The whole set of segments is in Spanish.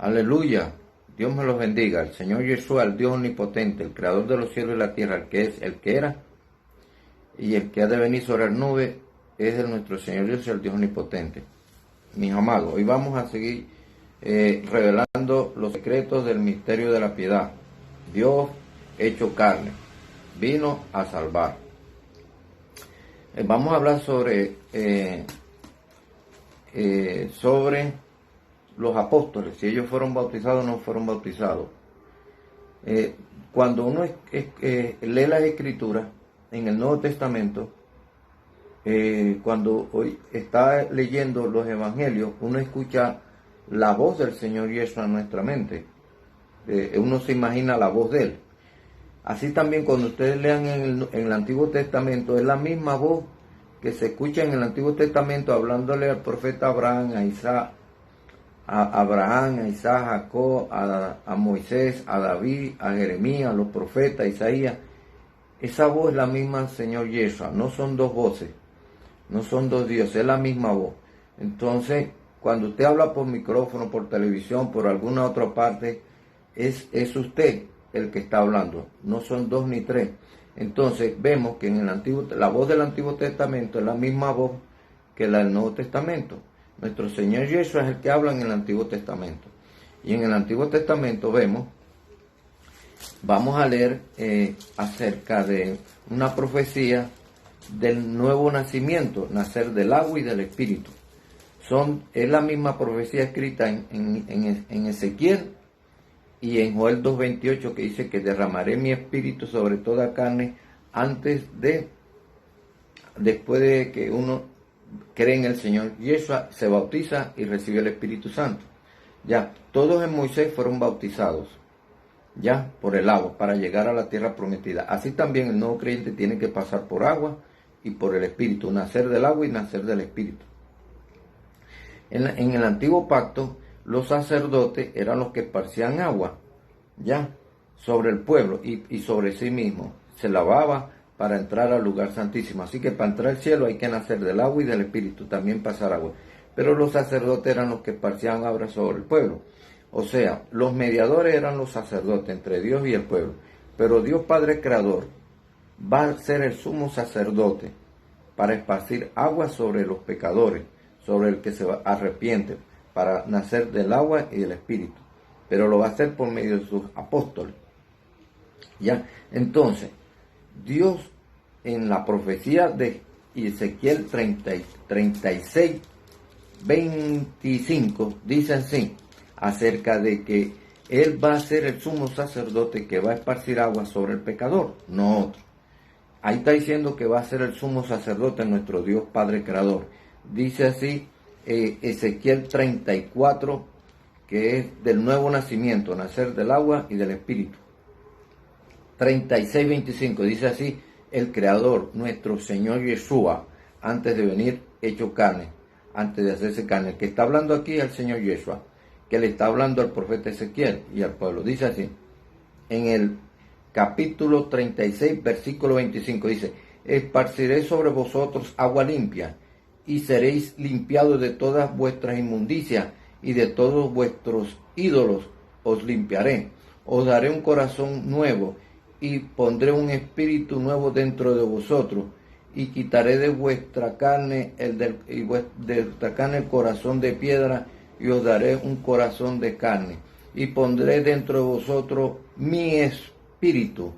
Aleluya. Dios me los bendiga. El Señor Yeshua, el Dios omnipotente, el creador de los cielos y la tierra, el que es, el que era y el que ha de venir sobre la nube, es de nuestro Señor Yeshua, el Dios omnipotente. Mis amados, hoy vamos a seguir revelando los secretos del misterio de la piedad. Dios hecho carne, vino a salvar. Vamos a hablar sobre los apóstoles, si ellos fueron bautizados o no fueron bautizados. Cuando uno lee las escrituras en el Nuevo Testamento, cuando hoy está leyendo los evangelios, uno escucha la voz del Señor Yeshua en nuestra mente. Uno se imagina la voz de Él. Así también cuando ustedes lean en el Antiguo Testamento, es la misma voz que se escucha en el Antiguo Testamento hablándole al profeta Abraham, a Isaac, a Jacob, a Moisés, a David, a Jeremías, a los profetas, a Isaías. Esa voz es la misma Señor Yeshua, no son dos voces, no son dos dioses, es la misma voz. Entonces, cuando usted habla por micrófono, por televisión, por alguna otra parte, es usted el que está hablando, no son dos ni tres. Entonces vemos que en la voz del Antiguo Testamento es la misma voz que la del Nuevo Testamento. Nuestro Señor Yeshua es el que habla en el Antiguo Testamento. Y en el Antiguo Testamento vamos a leer acerca de una profecía del nuevo nacimiento, nacer del agua y del Espíritu. Es la misma profecía escrita en Ezequiel y en Joel 2:28, que dice que derramaré mi espíritu sobre toda carne después de que uno cree en el Señor Yeshua, se bautiza y recibe el Espíritu Santo. Ya, todos en Moisés fueron bautizados, ya, por el agua, para llegar a la tierra prometida. Así también el nuevo creyente tiene que pasar por agua y por el Espíritu, nacer del agua y nacer del Espíritu. En el antiguo pacto, los sacerdotes eran los que esparcían agua, ya, sobre el pueblo y sobre sí mismo. Se lavaba para entrar al lugar santísimo. Así que para entrar al cielo hay que nacer del agua y del Espíritu, también pasar agua. Pero los sacerdotes eran los que esparcían agua sobre el pueblo. O sea, los mediadores eran los sacerdotes entre Dios y el pueblo. Pero Dios Padre Creador va a ser el sumo sacerdote para esparcir agua sobre los pecadores, sobre el que se arrepiente, para nacer del agua y del Espíritu. Pero lo va a hacer por medio de sus apóstoles. ¿Ya? Entonces, Dios en la profecía de Ezequiel 36, 25, dice así, acerca de que Él va a ser el sumo sacerdote que va a esparcir agua sobre el pecador, no otro. Ahí está diciendo que va a ser el sumo sacerdote nuestro Dios Padre Creador. Dice así Ezequiel 34, que es del nuevo nacimiento, nacer del agua y del Espíritu. 36, 25, dice así, el Creador, nuestro Señor Yeshua, antes de venir hecho carne, antes de hacerse carne. El que está hablando aquí es el Señor Yeshua, que le está hablando al profeta Ezequiel y al pueblo. Dice así, en el capítulo 36, versículo 25, dice, esparciré sobre vosotros agua limpia, y seréis limpiados de todas vuestras inmundicias, y de todos vuestros ídolos os limpiaré. Os daré un corazón nuevo, y pondré un espíritu nuevo dentro de vosotros, y quitaré de vuestra carne el corazón de piedra, y os daré un corazón de carne, y pondré dentro de vosotros mi espíritu,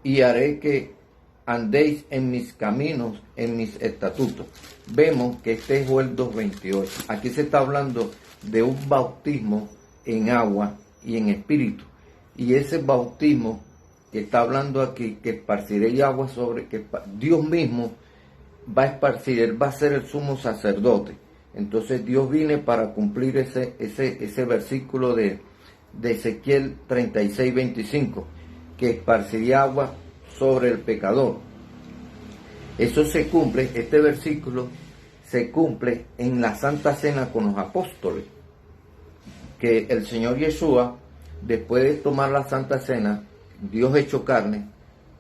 y haré que andéis en mis caminos, en mis estatutos. Vemos que este es Joel 2:28. Aquí se está hablando de un bautismo en agua y en espíritu. Y ese bautismo que está hablando aquí, que esparciré agua sobre, que Dios mismo va a esparcir, Él va a ser el sumo sacerdote. Entonces Dios viene para cumplir ese versículo de Ezequiel 36, 25, que esparciría agua sobre el pecador. Eso se cumple, este versículo se cumple en la Santa Cena con los apóstoles, que el Señor Yeshua, después de tomar la Santa Cena, Dios hecho carne,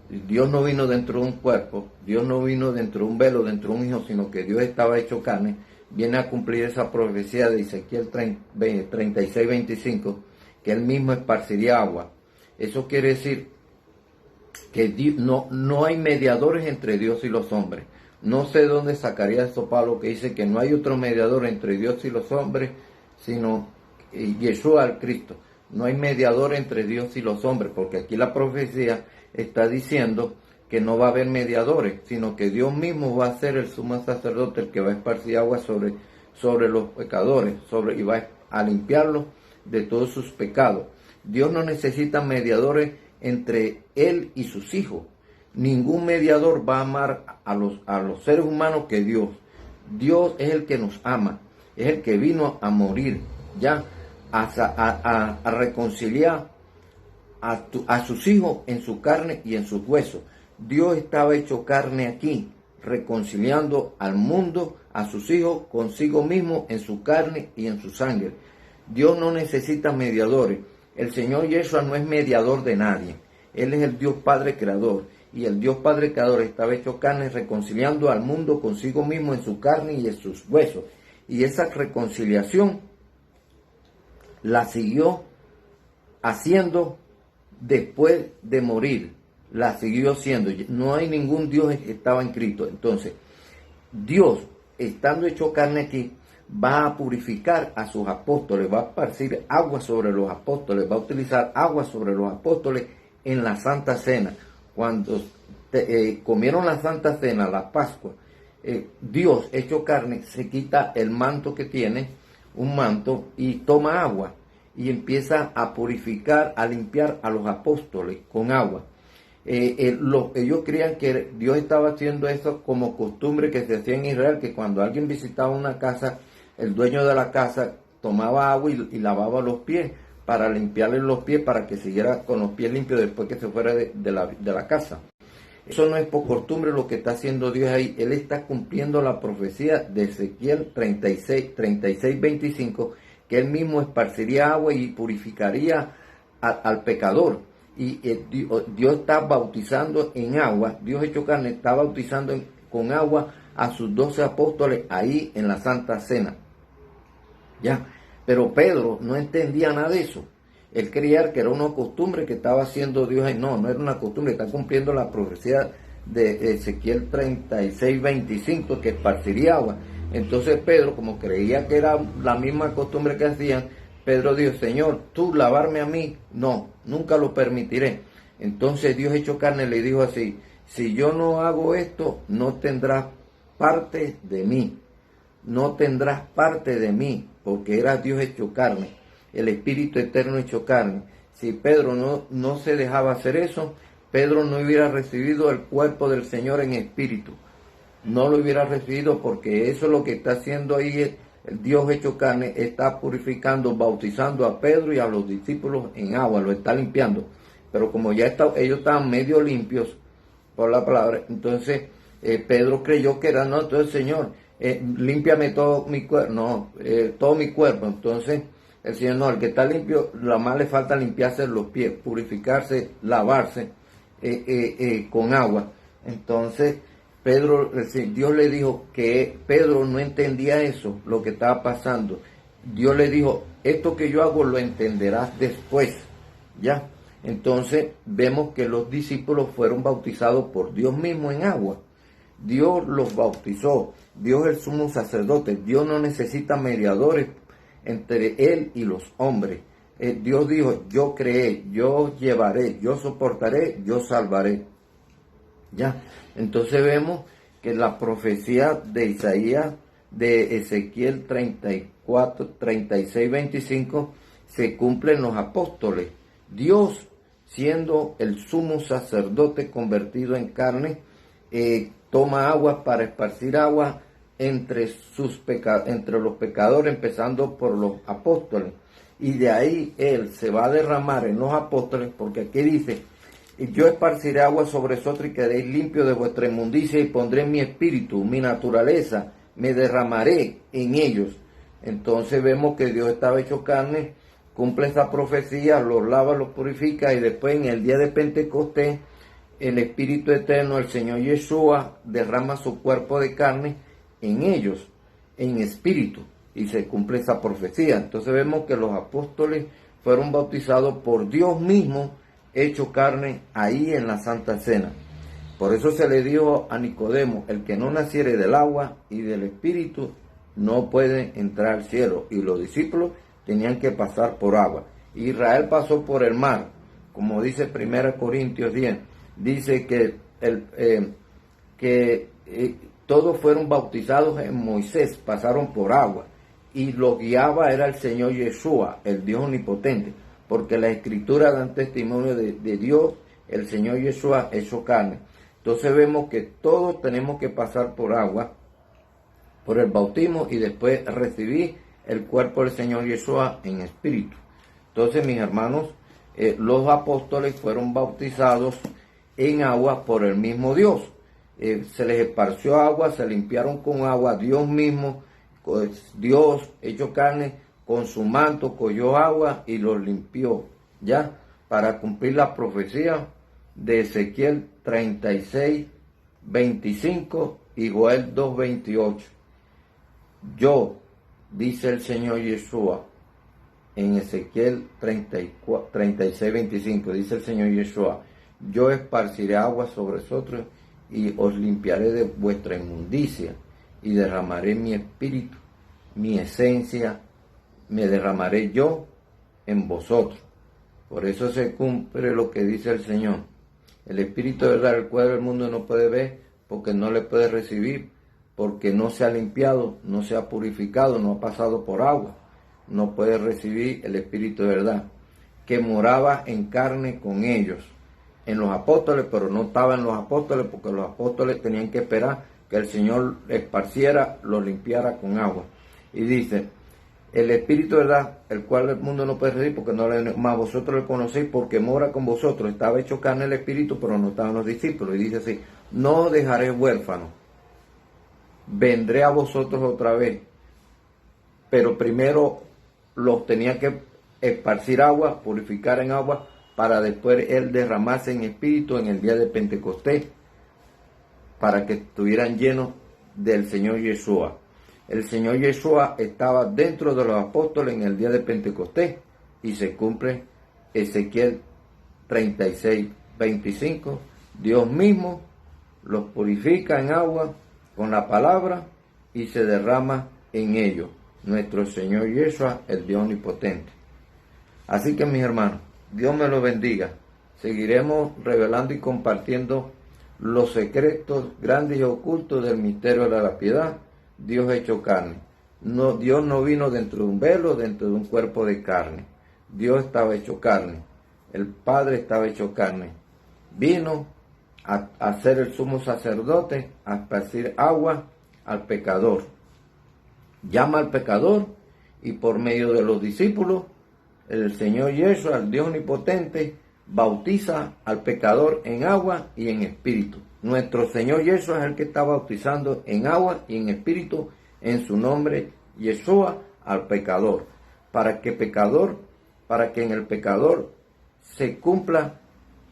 Dios no vino dentro de un cuerpo, Dios no vino dentro de un velo, dentro de un hijo, sino que Dios estaba hecho carne, viene a cumplir esa profecía de Ezequiel 36:25, que él mismo esparciría agua. Eso quiere decir que no hay mediadores entre Dios y los hombres. No sé dónde sacaría eso Pablo, que dice que no hay otro mediador entre Dios y los hombres, sino Yeshua el Cristo. No hay mediador entre Dios y los hombres, porque aquí la profecía está diciendo que no va a haber mediadores, sino que Dios mismo va a ser el sumo sacerdote, el que va a esparcir agua sobre los pecadores, y va a limpiarlos de todos sus pecados. Dios no necesita mediadores entre Él y sus hijos. Ningún mediador va a amar a los seres humanos que Dios. Dios es el que nos ama, es el que vino a morir, ya, a reconciliar a sus hijos en su carne y en sus huesos. Dios estaba hecho carne aquí, reconciliando al mundo, a sus hijos, consigo mismo, en su carne y en su sangre. Dios no necesita mediadores. El Señor Yeshua no es mediador de nadie. Él es el Dios Padre Creador. Y el Dios Padre Creador estaba hecho carne, reconciliando al mundo consigo mismo en su carne y en sus huesos. Y esa reconciliación la siguió haciendo después de morir. La siguió haciendo. No hay ningún Dios que estaba en Cristo. Entonces, Dios, estando hecho carne aquí, va a purificar a sus apóstoles, va a esparcir agua sobre los apóstoles, va a utilizar agua sobre los apóstoles en la Santa Cena. Cuando comieron la Santa Cena, la Pascua, Dios hecho carne se quita el manto que tiene, un manto, y toma agua y empieza a purificar, a limpiar a los apóstoles con agua. Ellos creían que Dios estaba haciendo eso como costumbre que se hacía en Israel, que cuando alguien visitaba una casa, el dueño de la casa tomaba agua y lavaba los pies para limpiarle los pies, para que siguiera con los pies limpios después que se fuera de la casa. Eso no es por costumbre lo que está haciendo Dios ahí. Él está cumpliendo la profecía de Ezequiel 36:25, que él mismo esparciría agua y purificaría al pecador. Y Dios está bautizando en agua, Dios hecho carne está bautizando con agua a sus 12 apóstoles ahí en la Santa Cena. Ya, pero Pedro no entendía nada de eso. Él creía que era una costumbre que estaba haciendo Dios ahí. No era una costumbre, está cumpliendo la profecía de Ezequiel 36:25, que esparciría agua. Entonces Pedro, como creía que era la misma costumbre que hacían, Pedro dijo: Señor, tú lavarme a mí, no, nunca lo permitiré. Entonces Dios hecho carne le dijo así: si yo no hago esto, no tendrás parte de mí. No tendrás parte de mí, porque era Dios hecho carne, el Espíritu Eterno hecho carne. Si Pedro no se dejaba hacer eso, Pedro no hubiera recibido el cuerpo del Señor en espíritu. No lo hubiera recibido, porque eso es lo que está haciendo ahí. El Dios hecho carne está purificando, bautizando a Pedro y a los discípulos en agua, lo está limpiando. Pero como ya ellos estaban medio limpios por la palabra, entonces Pedro creyó que era, no, entonces Señor, límpiame todo mi cuerpo, todo mi cuerpo. Entonces el Señor, no, el que está limpio, lo más le falta limpiarse los pies, purificarse, lavarse con agua. Entonces Dios le dijo que Pedro no entendía eso, lo que estaba pasando. Dios le dijo: esto que yo hago lo entenderás después, ¿ya? Entonces vemos que los discípulos fueron bautizados por Dios mismo en agua. Dios los bautizó, Dios es el sumo sacerdote. Dios no necesita mediadores entre Él y los hombres. Dios dijo: yo creé, yo llevaré, yo soportaré, yo salvaré. Ya, entonces vemos que la profecía de Isaías, de Ezequiel 36:25, se cumple en los apóstoles. Dios, siendo el sumo sacerdote convertido en carne, toma agua para esparcir agua entre los pecadores, empezando por los apóstoles. Y de ahí Él se va a derramar en los apóstoles, porque aquí dice: yo esparciré agua sobre vosotros y quedaréis limpios de vuestra inmundicia, y pondré mi espíritu, mi naturaleza, me derramaré en ellos. Entonces vemos que Dios estaba hecho carne, cumple esa profecía, los lava, los purifica, y después en el día de Pentecostés, el Espíritu Eterno, el Señor Yeshua, derrama su cuerpo de carne en ellos. en espíritu, y se cumple esa profecía. Entonces vemos que los apóstoles fueron bautizados por Dios mismo, hecho carne, ahí en la Santa Cena. Por eso se le dijo a Nicodemo: el que no naciere del agua y del espíritu no puede entrar al cielo. Y los discípulos tenían que pasar por agua. Israel pasó por el mar, como dice 1 Corintios 10, dice que todos fueron bautizados en Moisés, pasaron por agua, y los guiaba era el Señor Yeshua, el Dios omnipotente, porque la Escritura dan testimonio de Dios, el Señor Yeshua hecho carne. Entonces vemos que todos tenemos que pasar por agua, por el bautismo, y después recibir el cuerpo del Señor Yeshua en espíritu. Entonces, mis hermanos, los apóstoles fueron bautizados en agua por el mismo Dios. Se les esparció agua, se limpiaron con agua. Dios mismo, Dios hecho carne, con su manto cogió agua y los limpió, ¿ya? Para cumplir la profecía de Ezequiel 36, 25 y Joel 2, 28. Yo, dice el Señor Yeshua, en Ezequiel 36, 25, dice el Señor Yeshua: yo esparciré agua sobre vosotros y os limpiaré de vuestra inmundicia, y derramaré mi espíritu, mi esencia, me derramaré yo en vosotros. Por eso se cumple lo que dice el Señor: el espíritu de verdad, el cual el mundo no puede ver, porque no le puede recibir, porque no se ha limpiado, no se ha purificado, no ha pasado por agua. No puede recibir el espíritu de verdad, que moraba en carne con ellos, en los apóstoles, pero no estaba en los apóstoles, porque los apóstoles tenían que esperar que el Señor esparciera, lo limpiara con agua. Y dice: el espíritu de verdad, el cual el mundo no puede recibir, porque no le, más vosotros le conocéis, porque mora con vosotros. Estaba hecho carne el espíritu, pero no estaban los discípulos. Y dice así: no os dejaré huérfanos, vendré a vosotros otra vez. Pero primero los tenía que esparcir agua, purificar en agua, para después él derramarse en espíritu en el día de Pentecostés, para que estuvieran llenos del Señor Yeshua. El Señor Yeshua estaba dentro de los apóstoles en el día de Pentecostés, y se cumple Ezequiel 36, 25. Dios mismo los purifica en agua con la palabra y se derrama en ellos. Nuestro Señor Yeshua, el Dios omnipotente. Así que, mis hermanos, Dios me los bendiga. Seguiremos revelando y compartiendo los secretos grandes y ocultos del misterio de la piedad, Dios hecho carne. No, Dios no vino dentro de un velo, dentro de un cuerpo de carne. Dios estaba hecho carne. El Padre estaba hecho carne. Vino a ser el sumo sacerdote, a esparcir agua al pecador. Llama al pecador, y por medio de los discípulos, el Señor Yeshua, el Dios omnipotente, bautiza al pecador en agua y en espíritu. Nuestro Señor Yeshua es el que está bautizando en agua y en espíritu en su nombre, Yeshua, al pecador, para que en el pecador se cumpla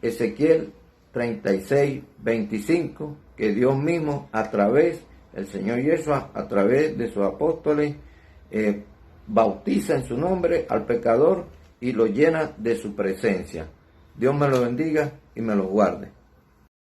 Ezequiel 36, 25, que Dios mismo, a través el Señor Yeshua, a través de sus apóstoles, bautiza en su nombre al pecador y lo llena de su presencia. Dios me lo bendiga y me lo guarde.